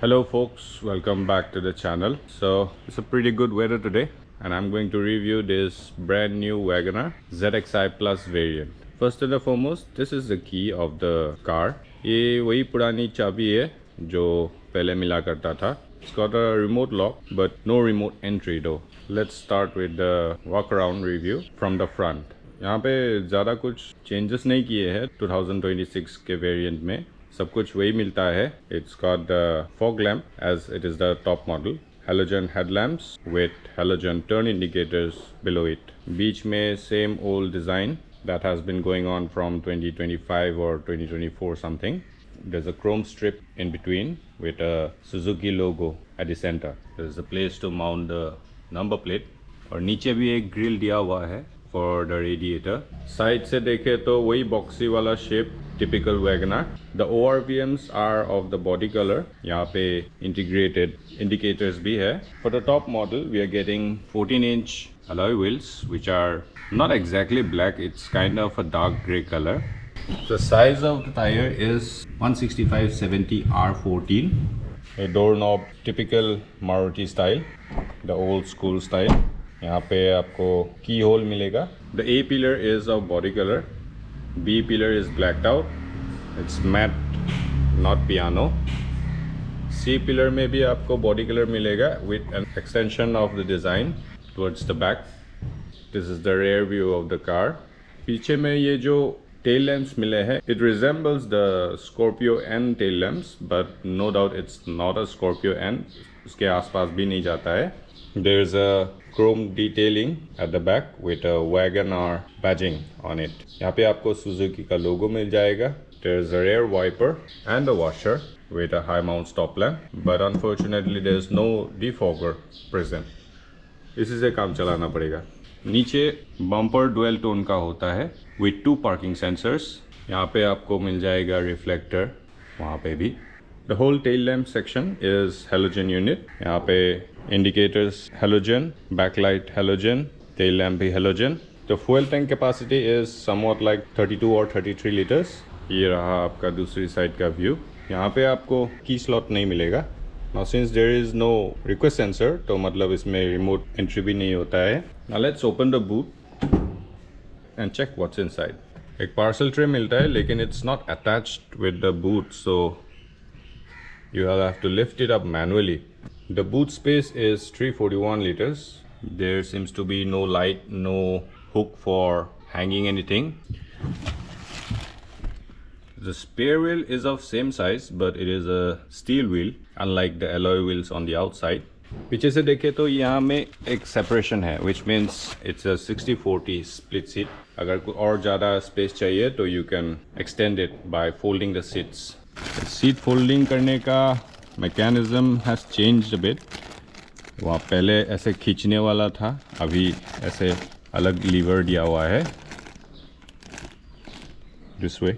Hello folks, welcome back to the channel. So it's a pretty good weather today and I'm going to review this brand new WagonR ZXi Plus variant. First and foremost, this is the key of the car. ये वही पुरानी चाबी है जो पहले मिला करता था. It's got a remote lock but no remote entry though. Let's start with the walk around review from the front. यहाँ पे ज़्यादा कुछ changes नहीं किए हैं 2026 के variant में. सब कुछ वही मिलता है. It's got the fog lamp as it is the top model. Halogen headlamps with halogen turn indicators below it. बीच में same old design that has been going on from 2025 or 2024 something. There's a chrome strip in between with a Suzuki logo at the center. There's a place to mount the number plate. और नीचे भी एक grill दिया हुआ है for the radiator. Side से देखे तो वही boxy वाला shape typical WagonR. The ORVMs are of the body color. यहाँ पे integrated indicators भी है. For the top model, we are getting 14-inch alloy wheels, which are not exactly black. It's kind of a dark gray color. The size of the tire is 165/70 R14. A doorknob, typical Maruti style, the old school style. यहाँ पे आपको की whole मिलेगा. The A pillar is of body color. B pillar is blacked out. It's matte, not piano. C pillar में भी आपको body color मिलेगा with an extension of the design towards the back. This is the rear view of the car. पीछे में ये जो tail lamps मिले हैं, it resembles the Scorpio N tail lamps, but no doubt it's not a Scorpio N. उसके आसपास भी नहीं जाता है. There's a chrome detailing at the back with a WagonR badging on it. यहाँ पे आपको Suzuki का logo मिल जाएगा. There's a rear wiper and a washer with a high mount stop lamp, but unfortunately there's no defogger present. इसी से काम चलाना पड़ेगा. नीचे bumper dual tone का होता है with 2 parking sensors. यहाँ पे आपको मिल जाएगा reflector, वहाँ पे भी. The whole tail lamp section is halogen unit. यहाँ पे indicators halogen, backlight halogen, tail lamp भी halogen. The fuel tank capacity is somewhat like 32 or 33 liters. ये रहा आपका दूसरी साइड का व्यू. यहाँ पे आपको की स्लॉट नहीं मिलेगा. Now since there is no request sensor, तो मतलब इसमें remote entry भी नहीं होता है. Now let's open the boot and check what's inside. एक parcel tray मिलता है लेकिन it's not attached with the boot, so you'll have to lift it up manually. The boot space is 341 liters. There seems to be no light, no hook for hanging anything. The spare wheel is of same size, but it is a steel wheel, unlike the alloy wheels on the outside. पीछे से देखे तो यहाँ में एक separation है, which means it's a 60-40 split seat. अगर और ज़्यादा space चाहिए तो you can extend it by folding the seats. Seat folding करने का mechanism has changed a bit. वहाँ पहले ऐसे खींचने वाला था, अभी ऐसे अलग लीवर दिया हुआ है. This way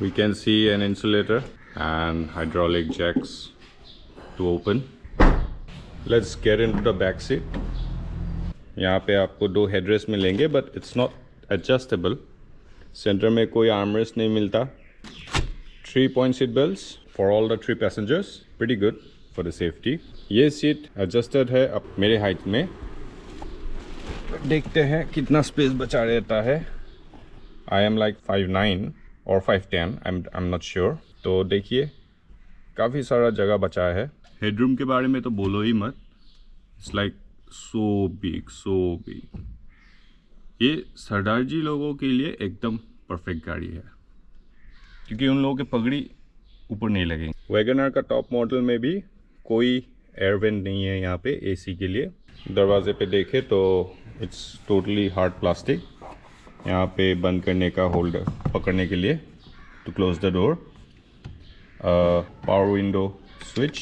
we can see an insulator and hydraulic jacks to open. Let's get into the back seat. यहाँ पे आपको 2 हेडरेस्ट मिलेंगे, but it's not adjustable. Centre में कोई आर्मरेस्ट नहीं मिलता. 3-point seat belts for all the 3 passengers. Pretty good for the safety. ये seat adjusted है अब मेरे हाइट में. देखते हैं कितना स्पेस बचा रहता है. आई एम लाइक 5'9" और 5'10", आई एम नॉट श्योर. तो देखिए काफ़ी सारा जगह बचा है. हेडरूम के बारे में तो बोलो ही मत. It's like so big. ये सरदार जी लोगों के लिए एकदम परफेक्ट गाड़ी है, क्योंकि उन लोगों के पगड़ी ऊपर नहीं लगेंगे. WagonR का टॉप मॉडल में भी कोई एयर वेंट नहीं है यहाँ पे एसी के लिए. दरवाजे पे देखे तो इट्स टोटली हार्ड प्लास्टिक. यहाँ पे बंद करने का होल्डर पकड़ने के लिए to close the door. Power window switch.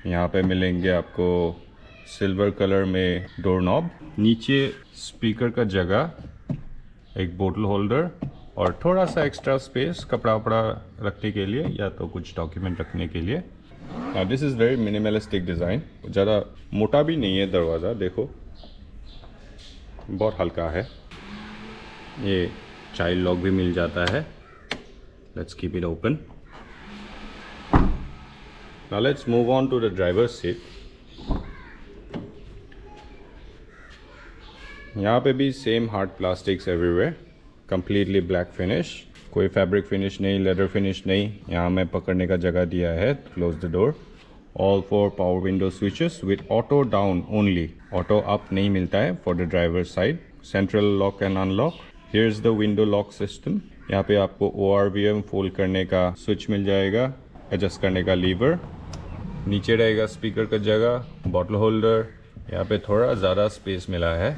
यहाँ पे मिलेंगे आपको सिल्वर कलर में डोर नॉब. नीचे स्पीकर का जगह, एक बोतल होल्डर और थोड़ा सा एक्स्ट्रा स्पेस कपड़ा वपड़ा रखने के लिए या तो कुछ डॉक्यूमेंट रखने के लिए. This is very minimalistic design. ज़्यादा मोटा भी नहीं है दरवाज़ा. देखो बहुत हल्का है. ये चाइल्ड लॉक भी मिल जाता है. Let's keep it open. Now let's move on to the driver's seat. यहाँ पे भी same hard plastics everywhere, completely black finish, कोई फैब्रिक फिनिश नहीं, लेदर फिनिश नहीं. यहाँ में पकड़ने का जगह दिया है. Close the door. All 4 power window switches with auto down only. Auto up नहीं मिलता है for the driver side. Central lock and unlock. Here is the window lock system. यहाँ पे आपको ORVM फोल्ड करने का स्विच मिल जाएगा, एडजस्ट करने का लीवर. नीचे रहेगा स्पीकर का जगह, बॉटल होल्डर. यहाँ पे थोड़ा ज़्यादा स्पेस मिला है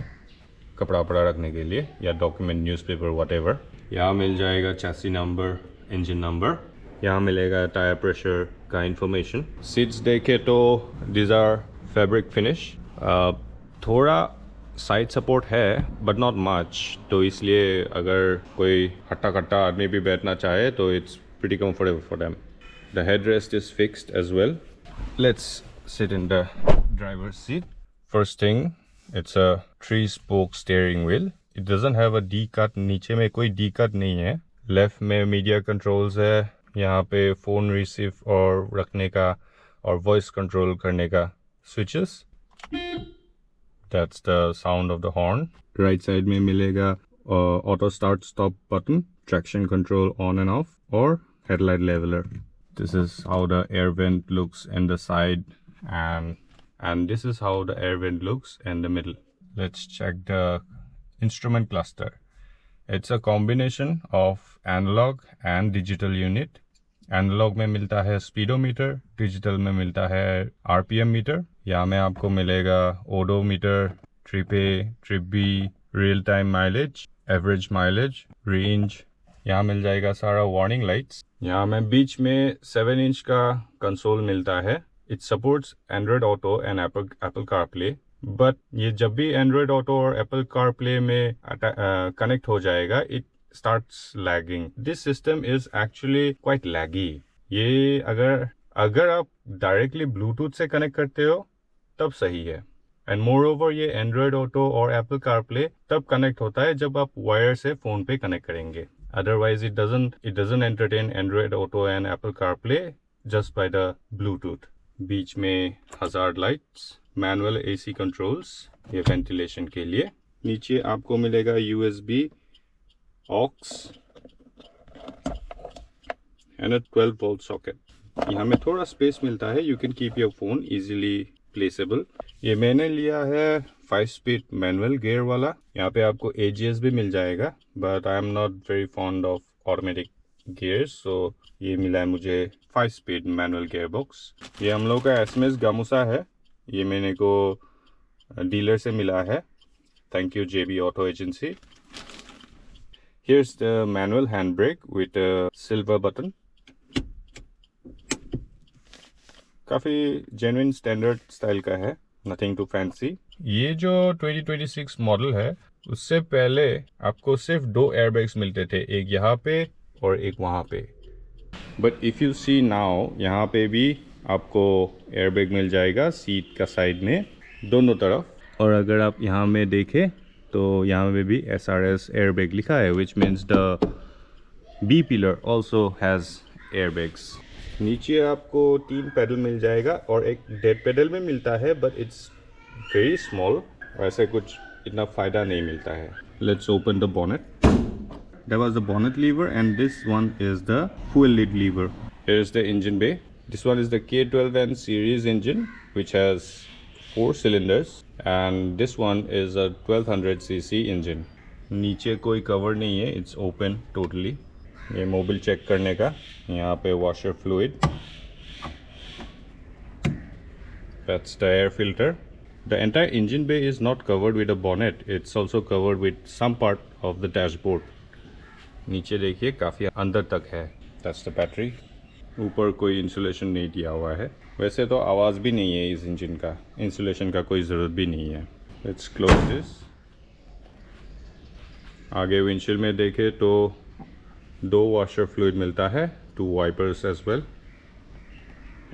कपड़ा वपड़ा रखने के लिए या डॉक्यूमेंट, न्यूज़पेपर, व्हाटएवर. यहाँ मिल जाएगा चैसी नंबर, इंजन नंबर. यहाँ मिलेगा टायर प्रेशर का इंफॉर्मेशन. सीट्स देखे तो दिस आर फैब्रिक फिनिश. थोड़ा साइड सपोर्ट है बट नॉट मच, तो इसलिए अगर कोई हट्टा कट्टा आदमी भी बैठना चाहे तो it's pretty comfortable for them. The head rest is fixed as well. Let's sit in the driver's seat. First thing, it's a 3-spoke steering wheel. It doesn't have a D-cut. नीचे में कोई D-cut नहीं है. Left में media controls है. यहाँ पे phone receive और रखने का और वॉइस कंट्रोल करने का switches. That's the sound of the horn. Right side में मिलेगा auto start stop button, traction control on and off, और headlight leveler. This is how the air vent looks in the side, and this is how the air vent looks in the middle. Let's check the instrument cluster. It's a combination of analog and digital unit. Analog में मिलता है speedometer, digital में मिलता है RPM meter. यहाँ में आपको मिलेगा odometer, trip A, trip B, real time mileage, average mileage, range. यहाँ मिल जाएगा सारा वार्निंग लाइट्स. यहाँ में बीच में 7 इंच का कंसोल मिलता है. It supports Android Auto and Apple CarPlay, but ये जब भी एंड्रॉयड ऑटो और एप्पल कारप्ले में कनेक्ट हो जाएगा, it starts lagging. This system is actually quite laggy. ये अगर आप डायरेक्टली ब्लूटूथ से कनेक्ट करते हो तब सही है. एंड मोर ओवर ये एंड्रॉयड ऑटो और एप्पल कारप्ले तब कनेक्ट होता है जब आप वायर से फ़ोन पे कनेक्ट करेंगे. Otherwise, it doesn't entertain Android Auto and Apple CarPlay just by the Bluetooth. बीच में hazard lights, manual AC controls, ये ventilation के लिए. नीचे आपको मिलेगा USB, aux and a 12-volt socket. यहाँ में थोड़ा स्पेस मिलता है. You can keep your phone easily placeable. ये मैंने लिया है 5-speed मैनुअल गियर वाला. यहाँ पे आपको AGS भी मिल जाएगा, but I am not very fond of automatic gears, so ये मिला है मुझे 5-speed मैनुअल गियर बॉक्स. ये हम लोग का SMS गामुसा है. ये मैंने को डीलर से मिला है. Thank you JB auto agency. Here's the manual hand brake with silver button. काफ़ी जेन्युइन स्टैंडर्ड स्टाइल का है, नथिंग टू फैंसी. ये जो 2026 मॉडल है, उससे पहले आपको सिर्फ 2 एयरबैग्स मिलते थे, एक यहाँ पे और एक वहाँ पे. But if you see now, यहाँ पे भी आपको एयरबैग मिल जाएगा सीट का साइड में दोनों तरफ. और अगर आप यहाँ में देखें तो यहाँ में भी SRS एयरबैग लिखा है, which means the B pillar also has airbags. नीचे आपको 3 पेडल मिल जाएगा और एक डेड पेडल में मिलता है, बट इट्स वेरी स्मॉल. ऐसे कुछ इतना फ़ायदा नहीं मिलता है. Let's open the bonnet. That was the bonnet lever and this one is the fuel lid lever. Here is the engine bay. This one is the K12N series engine which has 4 cylinders and this one is a 1200cc engine. नीचे कोई cover नहीं है, it's open totally. ये Mobil check करने का. यहाँ पे washer fluid. That's the air filter. The entire engine bay is not covered with a bonnet. It's also covered with some part of the dashboard. नीचे देखिए काफ़ी अंदर तक है. That's the battery. ऊपर कोई इंसुलेशन नहीं दिया हुआ है. वैसे तो आवाज़ भी नहीं है इस इंजन का. इंसुलेशन का कोई ज़रूरत भी नहीं है. Let's close this. आगे विंडशील्ड में देखे तो 2 वॉशर फ्लूइड मिलता है, 2 वाइपर्स एज वेल.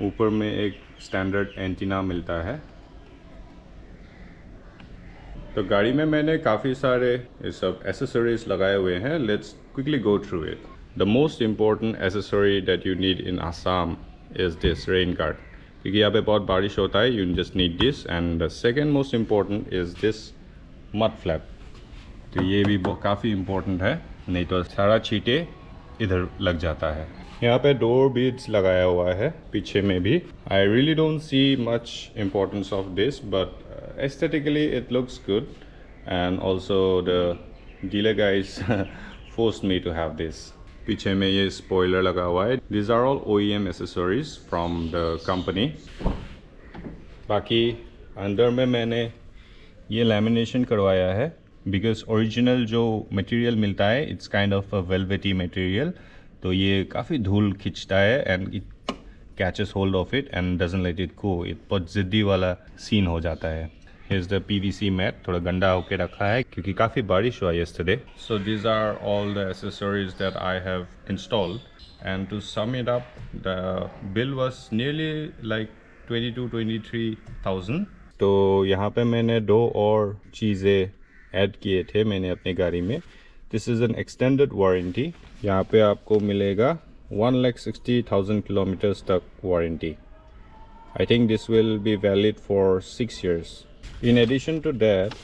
ऊपर में एक स्टैंडर्ड एंटीना मिलता है. तो गाड़ी में मैंने काफ़ी सारे ये सब एसेसरीज लगाए हुए हैं. Let's quickly go through it. the most important accessory that you need in Assam is this rain guard. क्योंकि यहाँ पे बहुत बारिश होता है, you just need this. And the second most important is this mud flap. तो ये भी काफ़ी important है, नहीं तो सारा छींटे इधर लग जाता है. यहाँ पे डोर बीड्स लगाया हुआ है पीछे में भी. I really don't see much importance of this, but aesthetically it looks good. And also the dealer guys forced me to have this. पीछे में ये स्पॉइलर लगा हुआ है. These are all OEM accessories from the company. बाकी अंदर में मैंने ये लैमिनेशन करवाया है because original जो मटेरियल मिलता है it's kind of a velvety material. तो ये काफ़ी धूल खींचता है and it catches hold of it and doesn't let it go. ये बहुत ज़िद्दी वाला सीन हो जाता है. Here's the PVC mat. थोड़ा गंदा होके रखा है क्योंकि काफ़ी बारिश हुआ yesterday. So these are all the accessories that I have installed. And to sum it up, the bill was nearly like 22-23,000. तो यहाँ पे मैंने 2 और चीज़ें ऐड किए थे मैंने अपनी गाड़ी में. This is an extended warranty. यहाँ पे आपको मिलेगा 1,60,000 kilometers तक warranty. I think this will be valid for 6 years. In addition to that,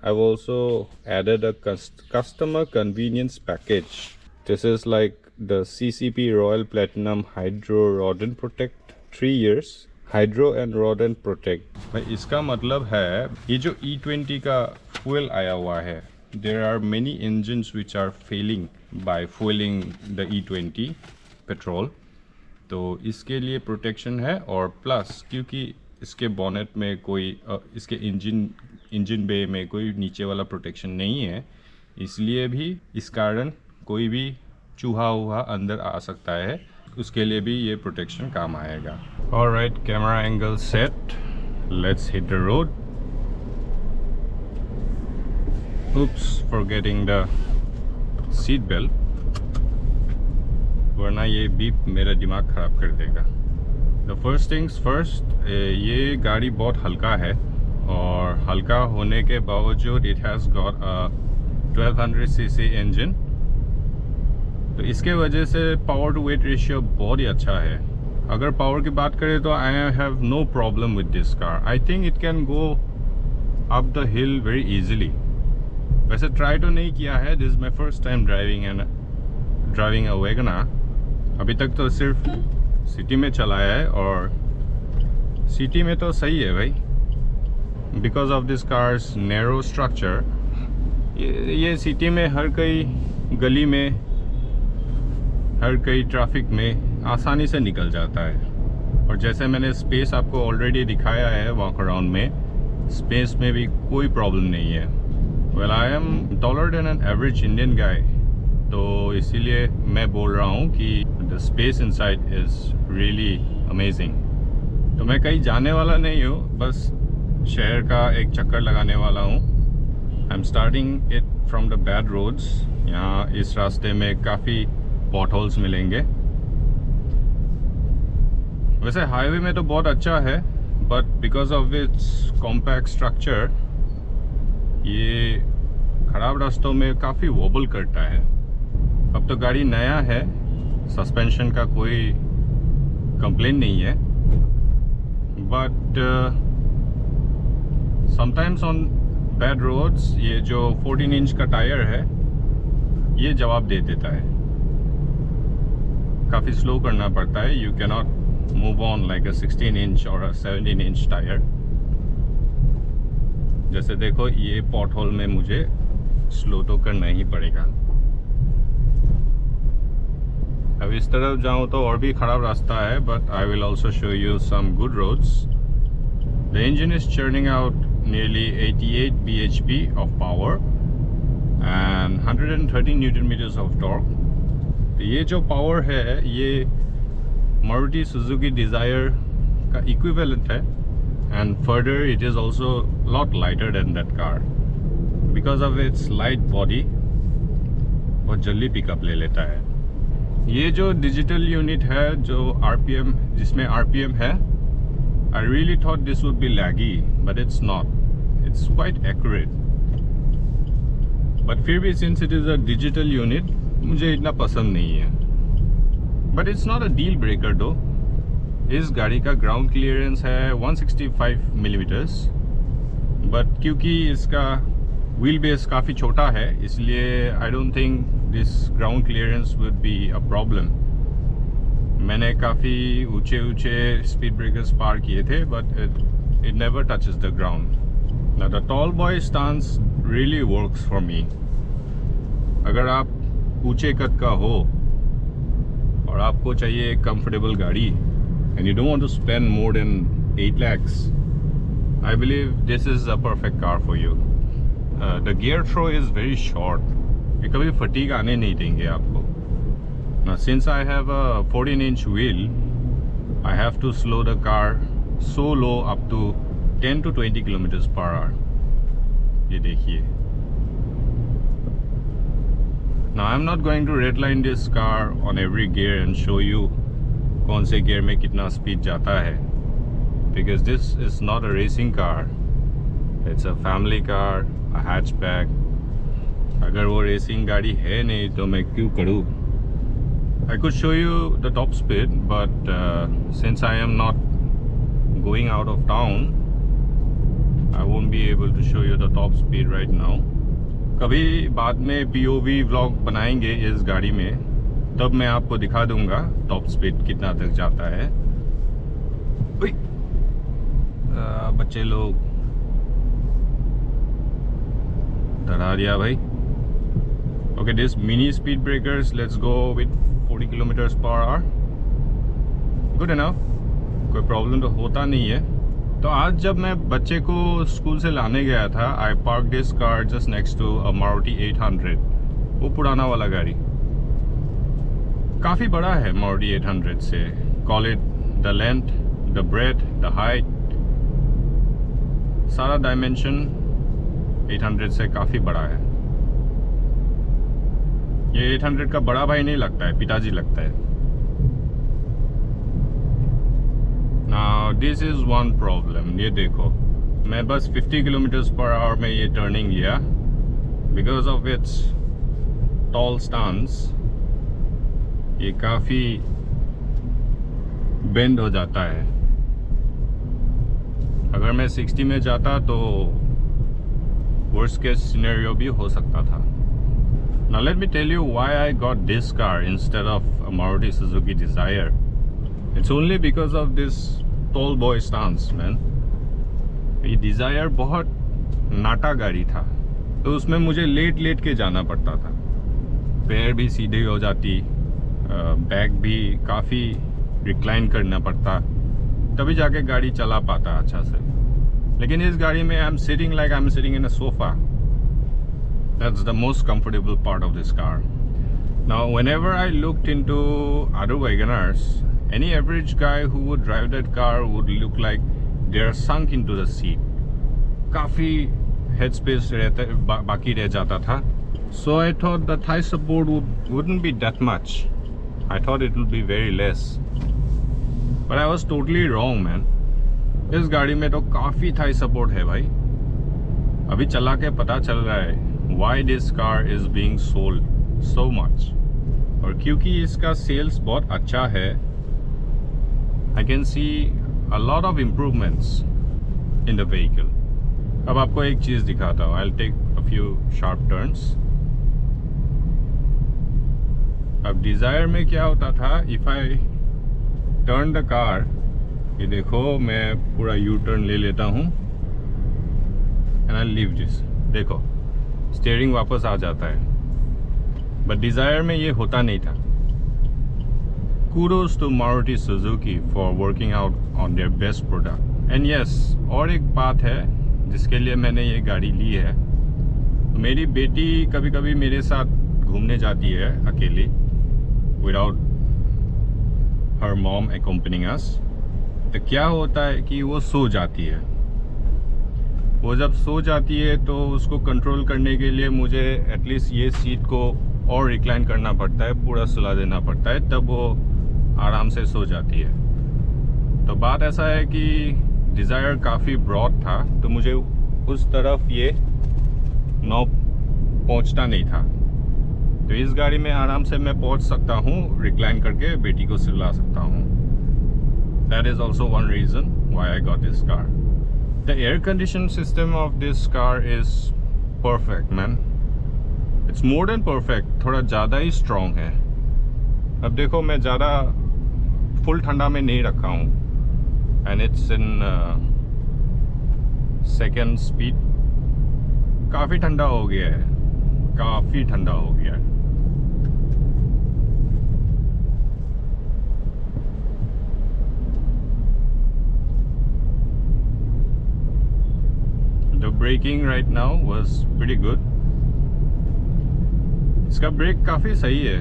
I've also added a customer convenience package. This is like the CCP Royal Platinum Hydro Rodent Protect 3 years. Hydro and Rodent Protect. इसका मतलब है ये जो E20 का fuel आया हुआ है, there are many engines which are failing by fueling the E20 petrol. तो इसके लिए प्रोटेक्शन है. और प्लस क्योंकि इसके बॉनेट में कोई इसके इंजन बे में कोई नीचे वाला प्रोटेक्शन नहीं है, इसलिए भी इस कारण कोई भी चूहा वूहा अंदर आ सकता है, उसके लिए भी ये प्रोटेक्शन काम आएगा. Alright, camera angle set, let's hit the road. oops, forgetting the seat belt, वरना ये बीप मेरा दिमाग ख़राब कर देगा. The first things first, ये गाड़ी बहुत हल्का है और हल्का होने के बावजूद it has got a 1200cc engine. तो इसके वजह से पावर टू वेट रेशियो बहुत ही अच्छा है. अगर पावर की बात करें तो I have no problem with this car. I think it can go up the hill very easily. वैसे ट्राई तो नहीं किया है. This is my first time driving a Wagoner. अभी तक तो सिर्फ सिटी में चलाया है और सिटी में तो सही है भाई. Because of this cars narrow structure, ये सिटी में हर कई गली में, हर कई ट्रैफिक में आसानी से निकल जाता है. और जैसे मैंने स्पेस आपको ऑलरेडी दिखाया है वॉक अराउंड में, स्पेस में भी कोई प्रॉब्लम नहीं है. Well, I am taller than an average Indian guy, तो इसीलिए मैं बोल रहा हूँ कि the space inside is really amazing. तो मैं कहीं जाने वाला नहीं हूँ, बस शहर का एक चक्कर लगाने वाला हूँ. I am starting it from the bad roads. यहाँ इस रास्ते में काफ़ी पॉट होल्स मिलेंगे. वैसे हाईवे में तो बहुत अच्छा है, but because of it's compact structure ये ख़राब रास्तों में काफ़ी वॉबल करता है. अब तो गाड़ी नया है, सस्पेंशन का कोई कंप्लेन नहीं है, but sometimes on bad roads ये जो 14 इंच का टायर है ये जवाब दे देता है. काफ़ी स्लो करना पड़ता है. You can not move on like a 16 inch और अ 17 इंच टायर. जैसे देखो ये पॉट होल में मुझे स्लो तो करना ही पड़ेगा. अब इस तरफ जाऊँ तो और भी ख़राब रास्ता है, but I will also show you some good roads. The engine is churning out nearly 88 bhp of power and 130 newton metres of torque. तो ये जो पावर है ये मारुति सुजुकी डिज़ायर का इक्विवेलेंट है, and further it is also lot lighter than that car. Because of its light body बहुत जल्दी pickup ले लेता है. ये जो डिजिटल यूनिट है जो RPM, जिसमें RPM है, I really thought this would be laggy, but it's not. It's quite accurate. But फिर भी since it is a digital unit, मुझे इतना पसंद नहीं है, but it's not a deal breaker दो। इस गाड़ी का ग्राउंड क्लियरेंस है 165 मिलीमीटर्स, बट क्योंकि इसका व्हील बेस काफ़ी छोटा है इसलिए I don't think this ground clearance would be a problem. मैंने काफ़ी ऊंचे स्पीड ब्रेकर्स पार किए थे, but it never touches the ground. Now the tall boy stance really works for me. अगर आप ऊंचे कद का हो और आपको चाहिए एक कंफर्टेबल गाड़ी and you don't want to spend more than 8 lakhs, I believe this is a perfect car for you. The gear throw is very short. ये कभी fatigue आने नहीं देंगे आपको. Now since I have a 14-inch wheel, I have to slow the car so low up to 10 to 20 kilometers per hour. ये देखिए. Now I'm not going to redline this car on every gear and show you कौन से gear में कितना speed जाता है, because this is not a racing car. It's a family car, a hatchback. अगर वो racing गाड़ी है नहीं तो मैं क्यों करूँ? I could show you the top speed, but since I am not going out of town, I won't be able to show you the top speed right now. कभी बाद में POV vlog बनाएंगे इस गाड़ी में, तब मैं आपको दिखा दूंगा टॉप स्पीड कितना तक जाता है। बच्चे लोग डरा दिया भाई। Okay, this mini speed breakers, let's go with 40 kilometers per hour. Good enough. कोई प्रॉब्लम तो होता नहीं है। तो आज जब मैं बच्चे को स्कूल से लाने गया था, I park this car just next to a Maruti 800, वो पुराना वाला गाड़ी। काफ़ी बड़ा है मारुति 800 से। Call it the length, the breadth, the height, सारा डायमेंशन 800 से काफ़ी बड़ा है। ये 800 का बड़ा भाई नहीं लगता है, पिताजी लगता है। Now this is one problem. ये देखो, मैं बस 50 किलोमीटर पर आवर में ये टर्निंग लिया, because of its tall stance ये काफ़ी बेंड हो जाता है। अगर मैं 60 में जाता तो worst case scenario भी हो सकता था। Now let me tell you why I got this car instead of a Maruti Suzuki Dzire. It's only because of this tall boy stance, man. ये Dzire बहुत नाटा गाड़ी था, तो उसमें मुझे लेट के जाना पड़ता था। पैर भी सीधे हो जाती, बैक भी काफ़ी रिक्लाइन करना पड़ता, तभी जाके गाड़ी चला पाता अच्छा से। लेकिन इस गाड़ी में I am sitting like I am sitting in a sofa. That's the most comfortable part of this car. Now, whenever I looked into other WagonRs, any average guy who would drive that car would look like they're sunk into the seat. काफ़ी headspace बाकी रह जाता था. So I thought the thigh support wouldn't be that much. I thought it would be very less. But I was totally wrong, man. इस गाड़ी में तो काफ़ी thigh support है भाई. अभी चला के पता चल रहा है why this car is being sold so much. और क्योंकि इसका sales बहुत अच्छा है, I can see a lot of improvements in the vehicle. अब आपको एक चीज़ दिखाता हूँ. I'll take a few sharp turns. अब Dzire में क्या होता था, if I turn the car, ये देखो मैं पूरा U-turn ले लेता हूँ and I'll leave this. देखो स्टीयरिंग वापस आ जाता है, बट Dzire में ये होता नहीं था. Kudos to Maruti Suzuki for working out on their best product. And yes, और एक बात है जिसके लिए मैंने ये गाड़ी ली है. मेरी बेटी कभी कभी मेरे साथ घूमने जाती है अकेली, without her mom accompanying us. तो क्या होता है कि वो सो जाती है. वो जब सो जाती है तो उसको कंट्रोल करने के लिए मुझे एटलीस्ट ये सीट को और रिक्लाइन करना पड़ता है, पूरा सुला देना पड़ता है, तब वो आराम से सो जाती है. तो बात ऐसा है कि Dzire काफ़ी ब्रॉड था, तो मुझे उस तरफ ये नॉब पहुंचता नहीं था. तो इस गाड़ी में आराम से मैं पहुंच सकता हूँ, रिक्लाइन करके बेटी को सुला सकता हूँ. That is also one reason why I got this car. The air conditioning system of this car is perfect, man. It's more than perfect. थोड़ा ज़्यादा ही strong है. अब देखो मैं ज़्यादा फुल ठंडा में नहीं रखा हूँ. And it's in second speed. काफ़ी ठंडा हो गया है. काफ़ी ठंडा हो गया है. The braking right now was pretty good. इसका ब्रेक काफ़ी सही है.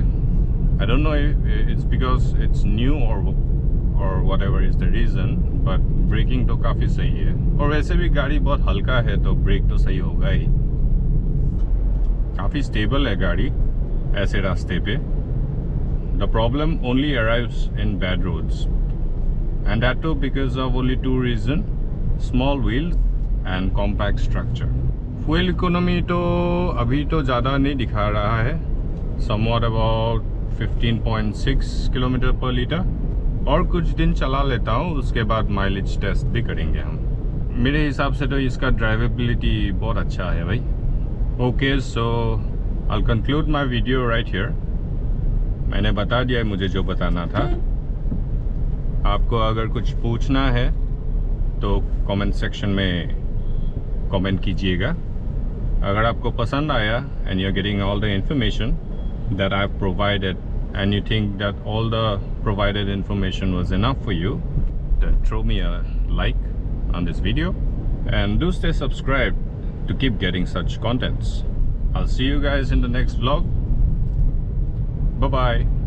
I don't know if it's because it's new or whatever is the reason, but braking तो काफ़ी सही है. और वैसे भी गाड़ी बहुत हल्का है तो ब्रेक तो सही होगा ही. काफ़ी स्टेबल है गाड़ी ऐसे रास्ते पे. The problem only arrives in bad roads, and that too because of only two reasons: small wheels and compact structure. Fuel economy तो अभी तो ज़्यादा नहीं दिखा रहा है. Somewhat about 15.6 किलोमीटर पर लीटर. और कुछ दिन चला लेता हूँ, उसके बाद माइलेज टेस्ट भी करेंगे हम. मेरे हिसाब से तो इसका ड्राइवेबिलिटी बहुत अच्छा है भाई. Okay, so I'll conclude my video right here. मैंने बता दिया मुझे जो बताना था. आपको अगर कुछ पूछना है तो कमेंट सेक्शन में कमेंट कीजिएगा. अगर आपको पसंद आया and you're getting all the information that I've provided and you think that all the provided information was enough for you, then throw me a like on this video and do stay subscribed to keep getting such contents. I'll see you guys in the next vlog. Bye bye.